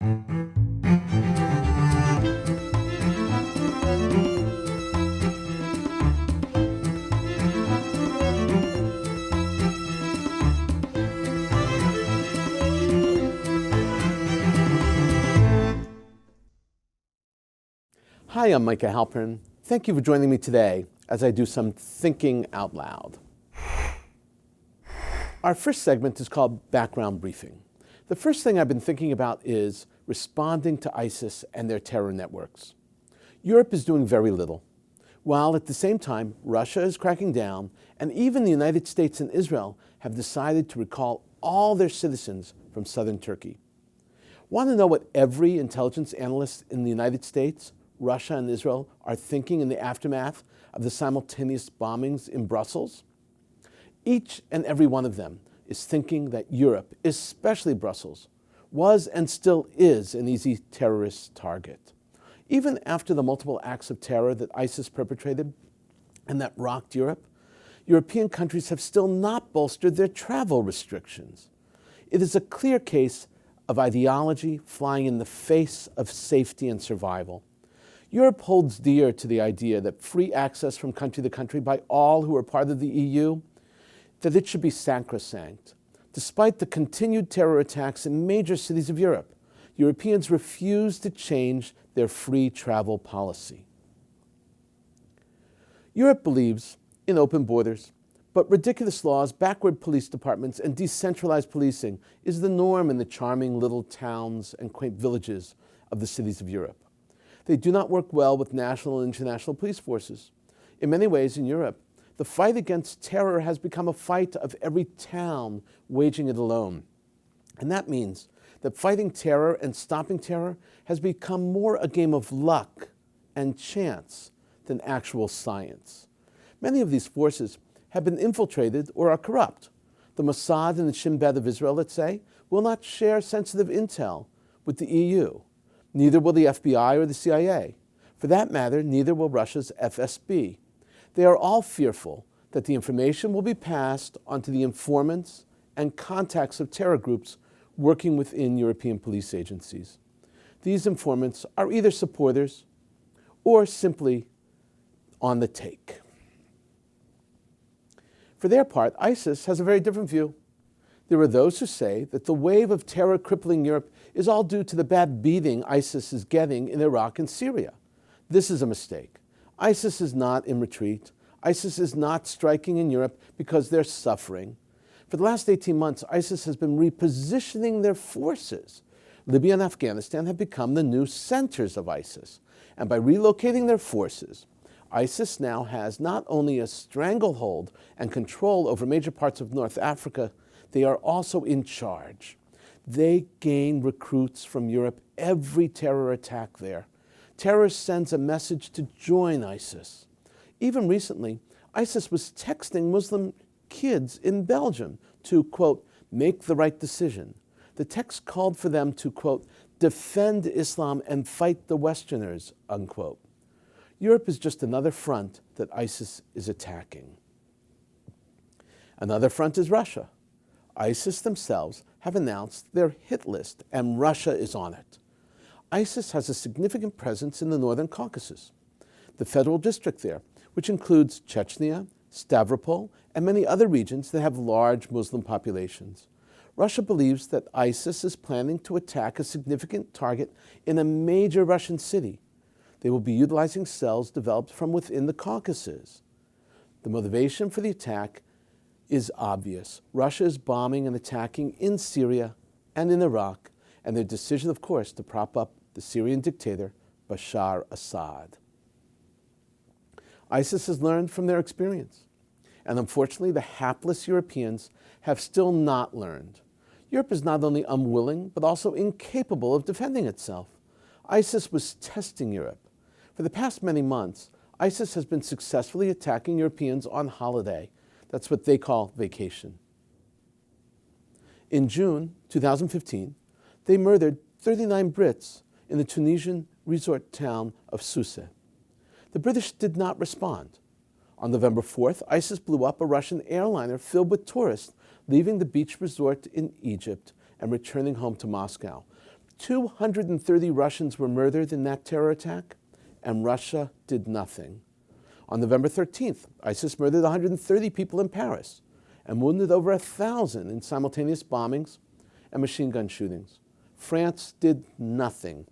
Hi, I'm Micah Halpern. Thank you for joining me today as I do some thinking out loud. Our first segment is called Background Briefing. The first thing I've been thinking about is responding to ISIS and their terror networks. Europe is doing very little, while at the same time, Russia is cracking down, and even the United States and Israel have decided to recall all their citizens from southern Turkey. Want to know what every intelligence analyst in the United States, Russia, and Israel are thinking in the aftermath of the simultaneous bombings in Brussels? Each and every one of them is thinking that Europe, especially Brussels, was and still is an easy terrorist target. Even after the multiple acts of terror that ISIS perpetrated and that rocked Europe, European countries have still not bolstered their travel restrictions. It is a clear case of ideology flying in the face of safety and survival. Europe holds dear to the idea that free access from country to country by all who are part of the EU, that it should be sacrosanct. Despite the continued terror attacks in major cities of Europe, Europeans refuse to change their free travel policy. Europe believes in open borders, but ridiculous laws, backward police departments, and decentralized policing is the norm in the charming little towns and quaint villages of the cities of Europe. They do not work well with national and international police forces. In many ways in Europe, the fight against terror has become a fight of every town waging it alone. And that means that fighting terror and stopping terror has become more a game of luck and chance than actual science. Many of these forces have been infiltrated or are corrupt. The Mossad and the Shin Bet of Israel, let's say, will not share sensitive intel with the EU. Neither will the FBI or the CIA. For that matter, neither will Russia's FSB. They are all fearful that the information will be passed on to the informants and contacts of terror groups working within European police agencies. These informants are either supporters or simply on the take. For their part, ISIS has a very different view. There are those who say that the wave of terror crippling Europe is all due to the bad beating ISIS is getting in Iraq and Syria. This is a mistake. ISIS is not in retreat. ISIS is not striking in Europe because they're suffering. For the last 18 months, ISIS has been repositioning their forces. Libya and Afghanistan have become the new centers of ISIS. And by relocating their forces, ISIS now has not only a stranglehold and control over major parts of North Africa, they are also in charge. They gain recruits from Europe every terror attack there. Terror sends a message to join ISIS. Even recently, ISIS was texting Muslim kids in Belgium to, quote, make the right decision. The text called for them to, quote, defend Islam and fight the Westerners, unquote. Europe is just another front that ISIS is attacking. Another front is Russia. ISIS themselves have announced their hit list, and Russia is on it. ISIS has a significant presence in the Northern Caucasus, the federal district there, which includes Chechnya, Stavropol, and many other regions that have large Muslim populations. Russia believes that ISIS is planning to attack a significant target in a major Russian city. They will be utilizing cells developed from within the Caucasus. The motivation for the attack is obvious. Russia is bombing and attacking in Syria and in Iraq, and their decision, of course, to prop up the Syrian dictator, Bashar Assad. ISIS has learned from their experience, and unfortunately, the hapless Europeans have still not learned. Europe is not only unwilling, but also incapable of defending itself. ISIS was testing Europe. For the past many months, ISIS has been successfully attacking Europeans on holiday. That's what they call vacation. In June 2015, they murdered 39 Brits in the Tunisian resort town of Sousse. The British did not respond. On November 4th, ISIS blew up a Russian airliner filled with tourists leaving the beach resort in Egypt and returning home to Moscow. 230 Russians were murdered in that terror attack, and Russia did nothing. On November 13th, ISIS murdered 130 people in Paris and wounded over 1,000 in simultaneous bombings and machine gun shootings. France did nothing.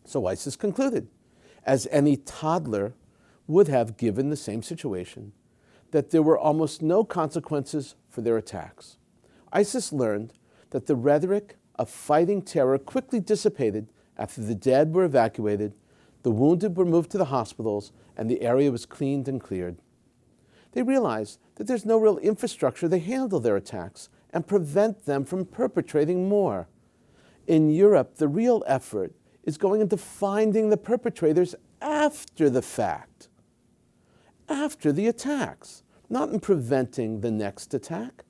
So ISIS concluded, as any toddler would have given the same situation, that there were almost no consequences for their attacks. ISIS learned that the rhetoric of fighting terror quickly dissipated after the dead were evacuated, the wounded were moved to the hospitals, and the area was cleaned and cleared. They realized that there's no real infrastructure to handle their attacks and prevent them from perpetrating more. In Europe, the real effort is going into finding the perpetrators after the fact, after the attacks, not in preventing the next attack.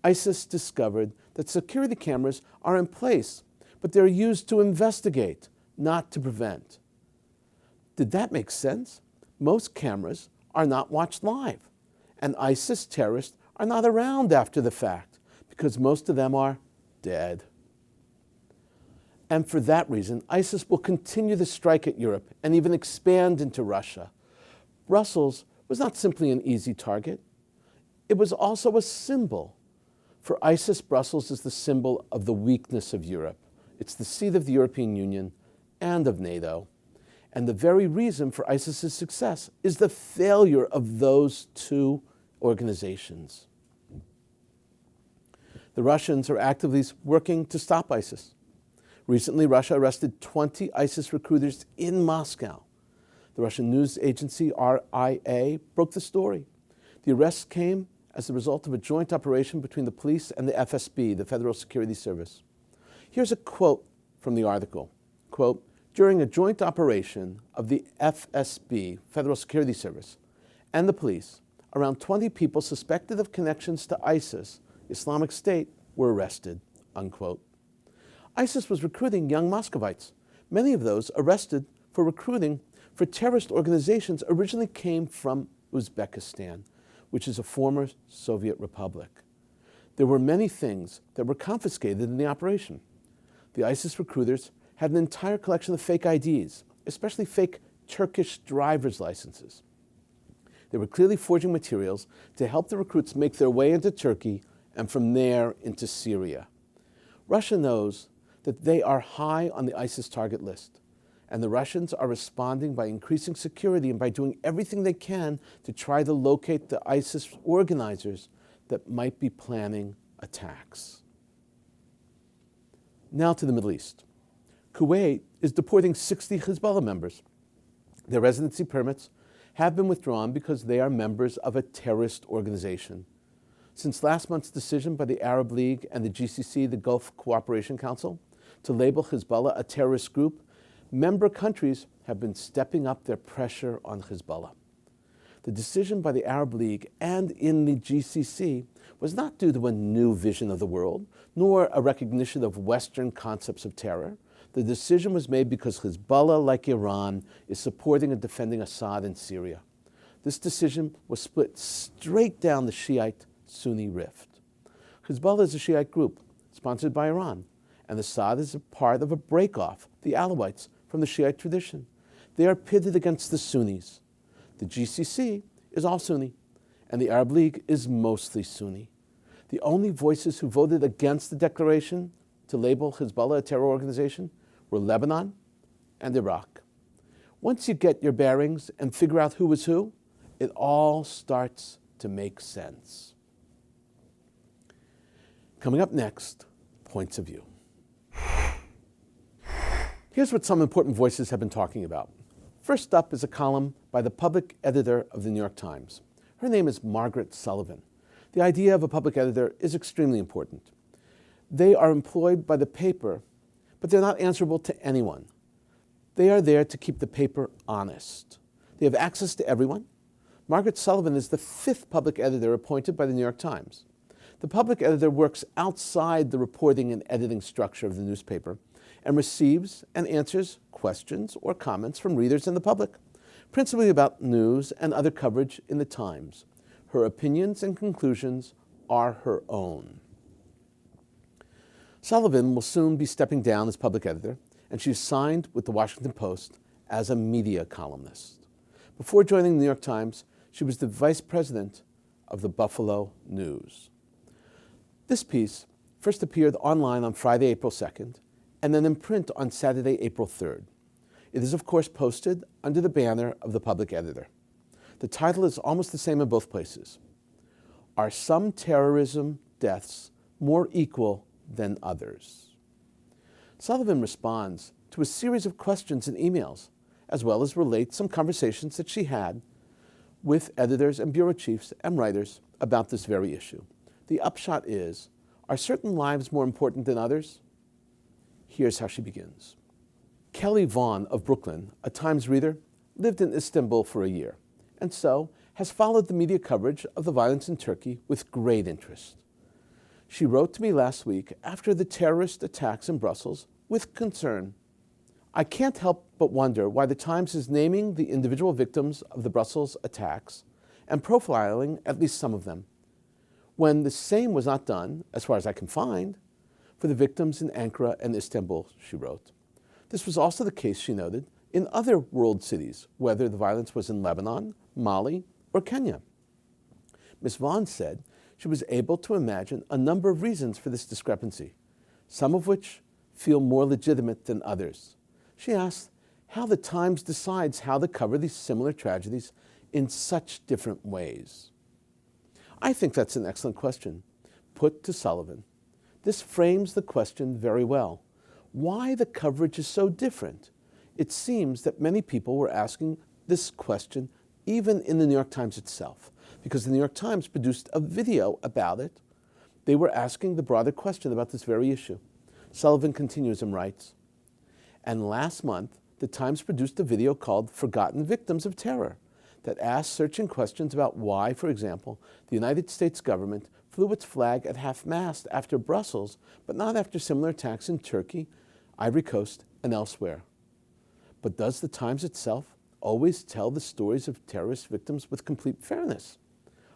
ISIS discovered that security cameras are in place, but they're used to investigate, not to prevent. Did that make sense? Most cameras are not watched live, and ISIS terrorists are not around after the fact because most of them are dead. And for that reason, ISIS will continue to strike at Europe and even expand into Russia. Brussels was not simply an easy target. It was also a symbol. For ISIS, Brussels is the symbol of the weakness of Europe. It's the seat of the European Union and of NATO. And the very reason for ISIS's success is the failure of those two organizations. The Russians are actively working to stop ISIS. Recently, Russia arrested 20 ISIS recruiters in Moscow. The Russian news agency RIA broke the story. The arrests came as the result of a joint operation between the police and the FSB, the Federal Security Service. Here's a quote from the article. Quote, during a joint operation of the FSB, Federal Security Service, and the police, around 20 people suspected of connections to ISIS, Islamic State, were arrested, unquote. ISIS was recruiting young Muscovites. Many of those arrested for recruiting for terrorist organizations originally came from Uzbekistan, which is a former Soviet republic. There were many things that were confiscated in the operation. The ISIS recruiters had an entire collection of fake IDs, especially fake Turkish driver's licenses. They were clearly forging materials to help the recruits make their way into Turkey and from there into Syria. Russia knows that they are high on the ISIS target list, and the Russians are responding by increasing security and by doing everything they can to try to locate the ISIS organizers that might be planning attacks. Now to the Middle East. Kuwait is deporting 60 Hezbollah members. Their residency permits have been withdrawn because they are members of a terrorist organization. Since last month's decision by the Arab League and the GCC, the Gulf Cooperation Council, to label Hezbollah a terrorist group, member countries have been stepping up their pressure on Hezbollah. The decision by the Arab League and in the GCC was not due to a new vision of the world, nor a recognition of Western concepts of terror. The decision was made because Hezbollah, like Iran, is supporting and defending Assad in Syria. This decision was split straight down the Shiite-Sunni rift. Hezbollah is a Shiite group sponsored by Iran, and Assad is a part of a break-off, the Alawites, from the Shiite tradition. They are pitted against the Sunnis. The GCC is all Sunni, and the Arab League is mostly Sunni. The only voices who voted against the declaration to label Hezbollah a terror organization were Lebanon and Iraq. Once you get your bearings and figure out who is who, it all starts to make sense. Coming up next, points of view. Here's what some important voices have been talking about. First up is a column by the public editor of the New York Times. Her name is Margaret Sullivan. The idea of a public editor is extremely important. They are employed by the paper, but they're not answerable to anyone. They are there to keep the paper honest. They have access to everyone. Margaret Sullivan is the 5th public editor appointed by the New York Times. The public editor works outside the reporting and editing structure of the newspaper and receives and answers questions or comments from readers and the public, principally about news and other coverage in the Times. Her opinions and conclusions are her own. Sullivan will soon be stepping down as public editor, and she's signed with the Washington Post as a media columnist. Before joining the New York Times, she was the vice president of the Buffalo News. This piece first appeared online on Friday, April 2nd, and then in print on Saturday, April 3rd. It is, of course, posted under the banner of the public editor. The title is almost the same in both places. Are some terrorism deaths more equal than others? Sullivan responds to a series of questions and emails, as well as relates some conversations that she had with editors and bureau chiefs and writers about this very issue. The upshot is, are certain lives more important than others? Here's how she begins. Kelly Vaughn of Brooklyn, a Times reader, lived in Istanbul for a year, and so has followed the media coverage of the violence in Turkey with great interest. She wrote to me last week after the terrorist attacks in Brussels with concern. I can't help but wonder why the Times is naming the individual victims of the Brussels attacks and profiling at least some of them, when the same was not done, as far as I can find, for the victims in Ankara and Istanbul, she wrote. This was also the case, she noted, in other world cities, whether the violence was in Lebanon, Mali, or Kenya. Ms. Vaughn said she was able to imagine a number of reasons for this discrepancy, some of which feel more legitimate than others. She asked how the Times decides how to cover these similar tragedies in such different ways. I think that's an excellent question, put to Sullivan. This frames the question very well. Why the coverage is so different? It seems that many people were asking this question even in the New York Times itself, because the New York Times produced a video about it. They were asking the broader question about this very issue. Sullivan continues and writes, and last month, the Times produced a video called Forgotten Victims of Terror that asked searching questions about why, for example, the United States government flew its flag at half-mast after Brussels, but not after similar attacks in Turkey, Ivory Coast, and elsewhere. But does the Times itself always tell the stories of terrorist victims with complete fairness?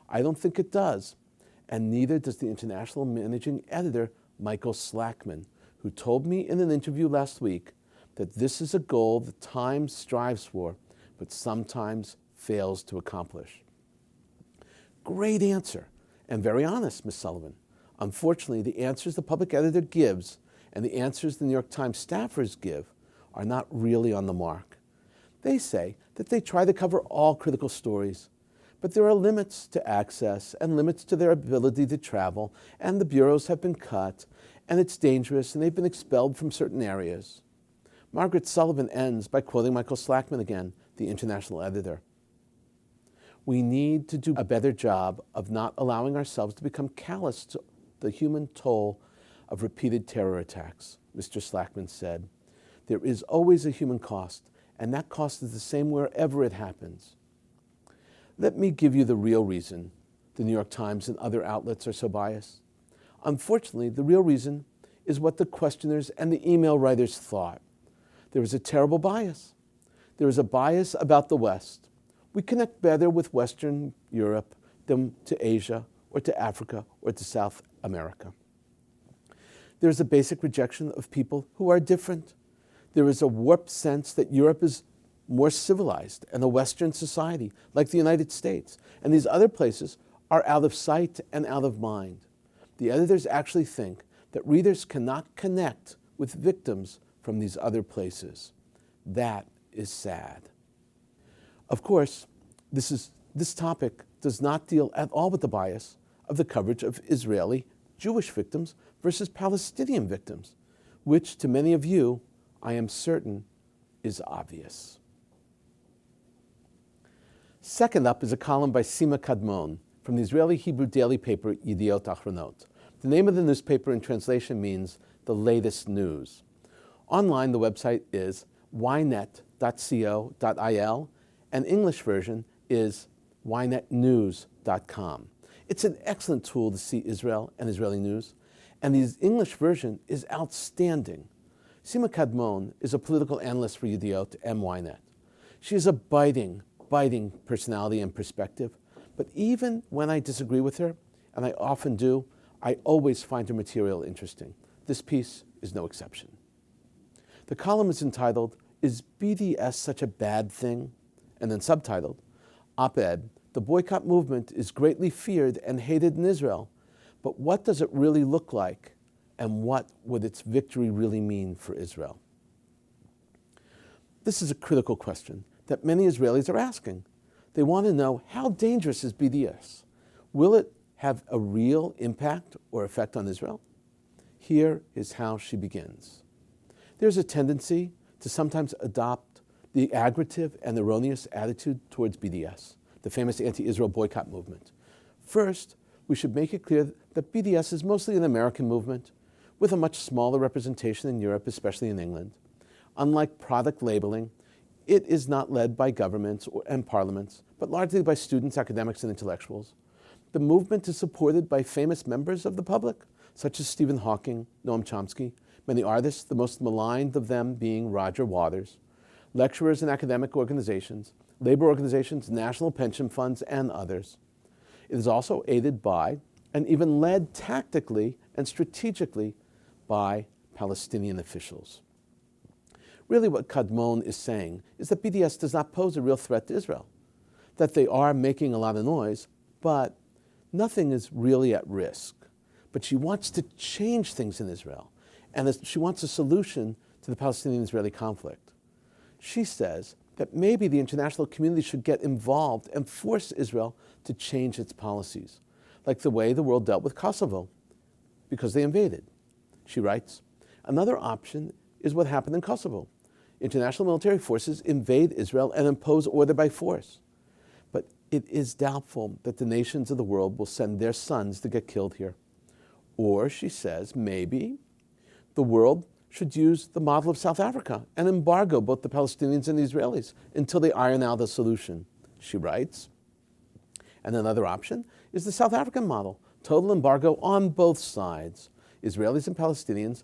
I don't think it does, and neither does the international managing editor, Michael Slackman, who told me in an interview last week that this is a goal the Times strives for, but sometimes fails to accomplish. Great answer, and very honest, Ms. Sullivan. Unfortunately, the answers the public editor gives and the answers the New York Times staffers give are not really on the mark. They say that they try to cover all critical stories, but there are limits to access and limits to their ability to travel, and the bureaus have been cut, and it's dangerous, and they've been expelled from certain areas. Margaret Sullivan ends by quoting Michael Slackman again, the international editor. We need to do a better job of not allowing ourselves to become callous to the human toll of repeated terror attacks, Mr. Slackman said. There is always a human cost, and that cost is the same wherever it happens. Let me give you the real reason the New York Times and other outlets are so biased. Unfortunately, the real reason is what the questioners and the email writers thought. There is a terrible bias. There is a bias about the West. We connect better with Western Europe than to Asia or to Africa or to South America. There is a basic rejection of people who are different. There is a warped sense that Europe is more civilized and a Western society like the United States, and these other places are out of sight and out of mind. The editors actually think that readers cannot connect with victims from these other places. That is sad. Of course, this topic does not deal at all with the bias of the coverage of Israeli Jewish victims versus Palestinian victims, which to many of you, I am certain, is obvious. Second up is a column by Sima Kadmon from the Israeli Hebrew daily paper Yediot Achronot. The name of the newspaper in translation means the latest news. Online, the website is ynet.co.il, and English version is ynetnews.com. It's an excellent tool to see Israel and Israeli news, and the English version is outstanding. Sima Kadmon is a political analyst for Yediot and Ynet. She is a biting personality and perspective, but even when I disagree with her, and I often do, I always find her material interesting. This piece is no exception. The column is entitled, "Is BDS Such a Bad Thing?" and then subtitled, "Op-ed, the boycott movement is greatly feared and hated in Israel, but what does it really look like, and what would its victory really mean for Israel?" This is a critical question that many Israelis are asking. They want to know, how dangerous is BDS? Will it have a real impact or effect on Israel? Here is how she begins. There's a tendency to sometimes adopt the aggressive and erroneous attitude towards BDS, the famous anti-Israel boycott movement. First, we should make it clear that BDS is mostly an American movement with a much smaller representation in Europe, especially in England. Unlike product labeling, it is not led by governments and parliaments, but largely by students, academics, and intellectuals. The movement is supported by famous members of the public, such as Stephen Hawking, Noam Chomsky, many artists, the most maligned of them being Roger Waters, lecturers in academic organizations, labor organizations, national pension funds, and others. It is also aided by, and even led tactically and strategically by, Palestinian officials. Really, what Kadmon is saying is that BDS does not pose a real threat to Israel, that they are making a lot of noise, but nothing is really at risk. But she wants to change things in Israel, and she wants a solution to the Palestinian-Israeli conflict. She says that maybe the international community should get involved and force Israel to change its policies, like the way the world dealt with Kosovo, because they invaded. She writes, "Another option is what happened in Kosovo. International military forces invade Israel and impose order by force. But it is doubtful that the nations of the world will send their sons to get killed here." Or, she says, maybe the world should use the model of South Africa and embargo both the Palestinians and the Israelis until they iron out a solution. She writes, and another option is the South African model, total embargo on both sides, Israelis and Palestinians.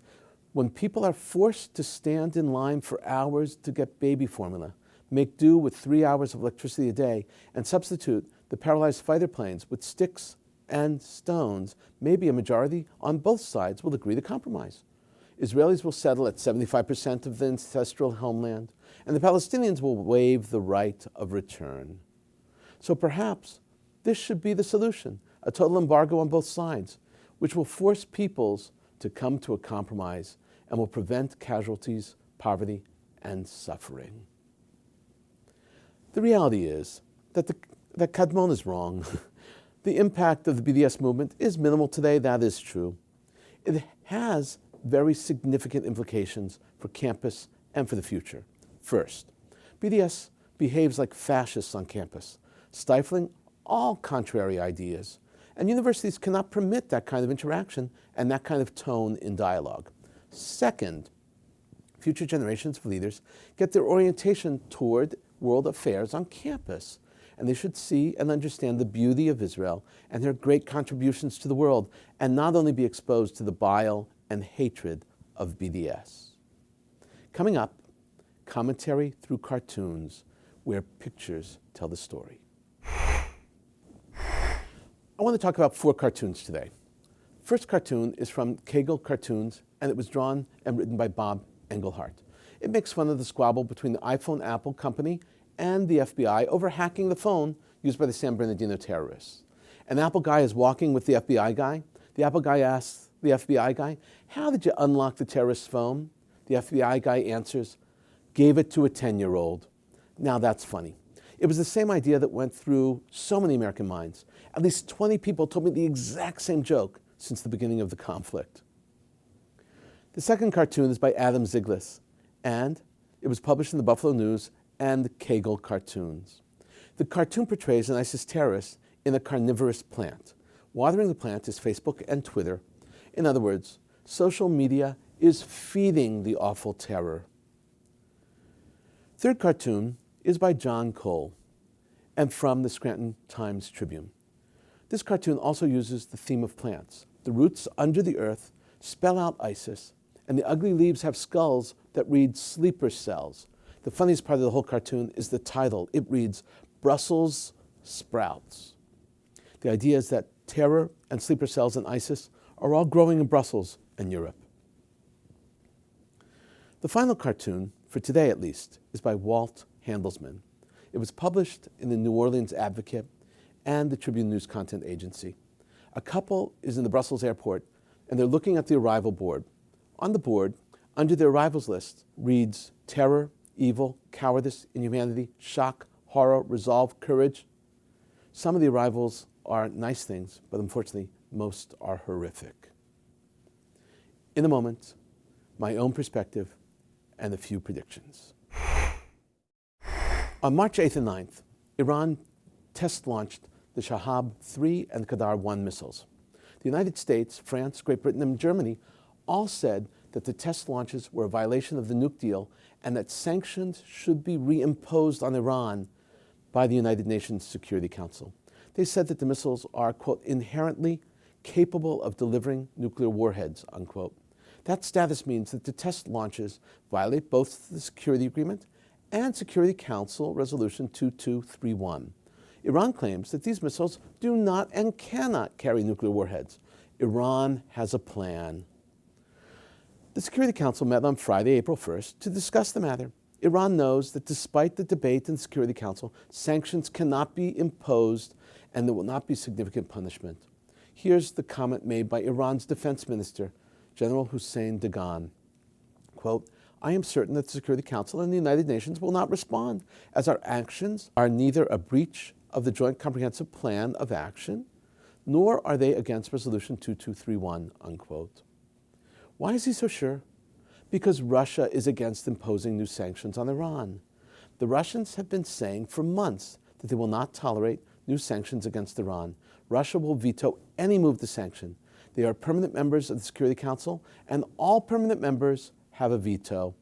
When people are forced to stand in line for hours to get baby formula, make do with 3 hours of electricity a day, and substitute the paralyzed fighter planes with sticks and stones, maybe a majority on both sides will agree to compromise. Israelis will settle at 75% of the ancestral homeland, and the Palestinians will waive the right of return. So perhaps this should be the solution, a total embargo on both sides, which will force peoples to come to a compromise and will prevent casualties, poverty, and suffering. The reality is that Kadmon is wrong. The impact of the BDS movement is minimal today, that is true. It has very significant implications for campus and for the future. First, BDS behaves like fascists on campus, stifling all contrary ideas, and universities cannot permit that kind of interaction and that kind of tone in dialogue. Second, future generations of leaders get their orientation toward world affairs on campus, and they should see and understand the beauty of Israel and her great contributions to the world, and not only be exposed to the bile and hatred of BDS. Coming up, commentary through cartoons, where pictures tell the story. I want to talk about 4 cartoons today. First cartoon is from Kegel Cartoons, and it was drawn and written by Bob Engelhardt. It makes fun of the squabble between the iPhone Apple company and the FBI over hacking the phone used by the San Bernardino terrorists. An Apple guy is walking with the FBI guy. The Apple guy asks the FBI guy, "How did you unlock the terrorist's phone?" The FBI guy answers, "Gave it to a 10-year-old. Now that's funny. It was the same idea that went through so many American minds. At least 20 people told me the exact same joke since the beginning of the conflict. The second cartoon is by Adam Ziglis, and it was published in the Buffalo News and Kegel Cartoons. The cartoon portrays an ISIS terrorist in a carnivorous plant. Watering the plant is Facebook and Twitter. In other words, social media is feeding the awful terror. Third cartoon is by John Cole and from the Scranton Times-Tribune. This cartoon also uses the theme of plants. The roots under the earth spell out ISIS, and the ugly leaves have skulls that read sleeper cells. The funniest part of the whole cartoon is the title. It reads, Brussels Sprouts. The idea is that terror and sleeper cells in ISIS are all growing in Brussels and Europe. The final cartoon, for today at least, is by Walt Handelsman. It was published in the New Orleans Advocate and the Tribune News Content Agency. A couple is in the Brussels airport, and they're looking at the arrival board. On the board, under the arrivals list, reads terror, evil, cowardice, inhumanity, shock, horror, resolve, courage. Some of the arrivals are nice things, but unfortunately, most are horrific. In a moment, my own perspective and a few predictions. On March 8th and 9th, Iran test-launched the Shahab-3 and Qadar-1 missiles. The United States, France, Great Britain, and Germany all said that the test launches were a violation of the nuke deal and that sanctions should be reimposed on Iran by the United Nations Security Council. They said that the missiles are, quote, inherently capable of delivering nuclear warheads, unquote. That status means that the test launches violate both the security agreement and Security Council Resolution 2231. Iran claims that these missiles do not and cannot carry nuclear warheads. Iran has a plan. The Security Council met on Friday, April 1st, to discuss the matter. Iran knows that despite the debate in the Security Council, sanctions cannot be imposed and there will not be significant punishment. Here's the comment made by Iran's defense minister, General Hussein Dagan. Quote, I am certain that the Security Council and the United Nations will not respond, as our actions are neither a breach of the Joint Comprehensive Plan of Action, nor are they against Resolution 2231, unquote. Why is he so sure? Because Russia is against imposing new sanctions on Iran. The Russians have been saying for months that they will not tolerate new sanctions against Iran. Russia will veto any move to sanction. They are permanent members of the Security Council, and all permanent members have a veto.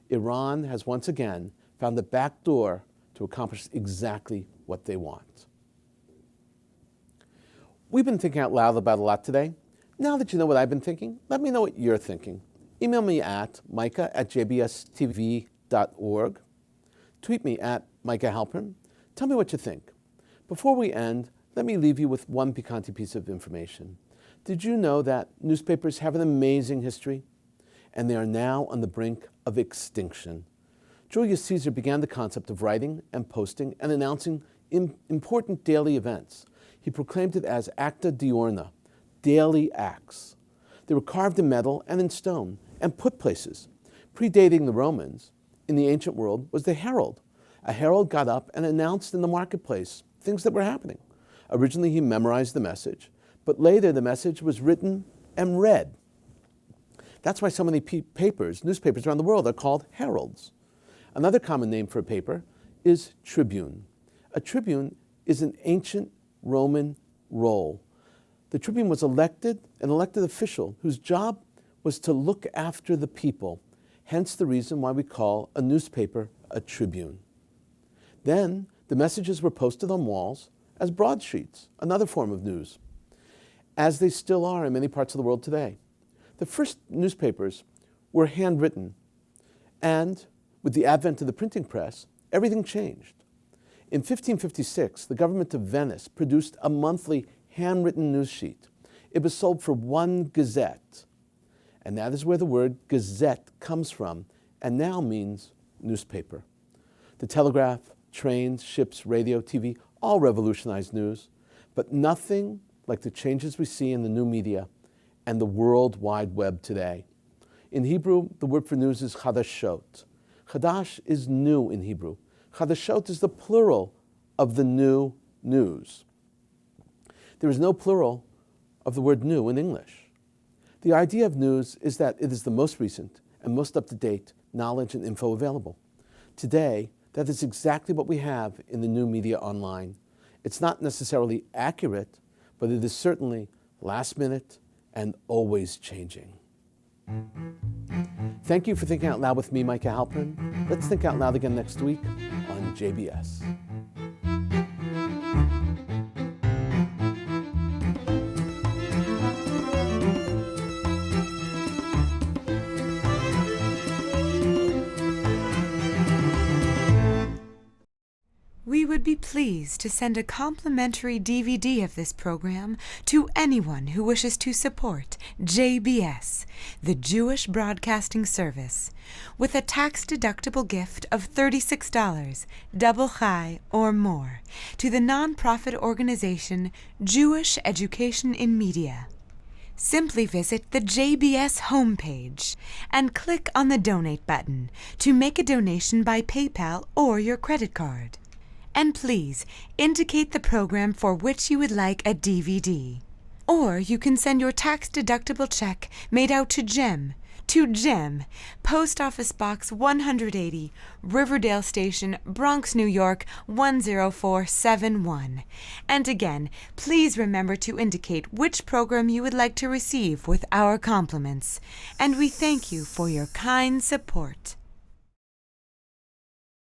Iran has once again found the back door to accomplish exactly what they want. We've been thinking out loud about a lot today. Now that you know what I've been thinking, let me know what you're thinking. Email me at micah@jbstv.org. Tweet me at Micah Halpern. Tell me what you think. Before we end, let me leave you with one piquante piece of information. Did you know that newspapers have an amazing history? And they are now on the brink of extinction. Julius Caesar began the concept of writing and posting and announcing important daily events. He proclaimed it as acta diurna, daily acts. They were carved in metal and in stone and put places. Predating the Romans, in the ancient world, was the herald. A herald got up and announced in the marketplace things that were happening. Originally, he memorized the message, but later the message was written and read. That's why so many newspapers around the world are called heralds. Another common name for a paper is tribune. A tribune is an ancient Roman role. The tribune was an elected official whose job was to look after the people, hence the reason why we call a newspaper a tribune. Then the messages were posted on walls as broadsheets, another form of news, as they still are in many parts of the world today. The first newspapers were handwritten, and with the advent of the printing press, everything changed. In 1556, the government of Venice produced a monthly handwritten news sheet. It was sold for 1 gazette, and that is where the word gazette comes from, and now means newspaper. The telegraph, trains, ships, radio, TV, all revolutionized news, but nothing like the changes we see in the new media and the World Wide Web today. In Hebrew, the word for news is chadashot. Chadash is new in Hebrew. Chadashot is the plural of the new news. There is no plural of the word new in English. The idea of news is that it is the most recent and most up-to-date knowledge and info available. Today, that is exactly what we have in the new media online. It's not necessarily accurate, but it is certainly last minute and always changing. Thank you for thinking out loud with me, Micah Halpern. Let's think out loud again next week on JBS. We would would be pleased to send a complimentary DVD of this program to anyone who wishes to support JBS, the Jewish Broadcasting Service, with a tax-deductible gift of $36, double chai or more, to the nonprofit organization Jewish Education in Media. Simply visit the JBS homepage and click on the Donate button to make a donation by PayPal or your credit card. And please indicate the program for which you would like a DVD. Or you can send your tax-deductible check made out to Jem, Post Office Box 180, Riverdale Station, Bronx, New York 10471. And again, please remember to indicate which program you would like to receive with our compliments. And we thank you for your kind support.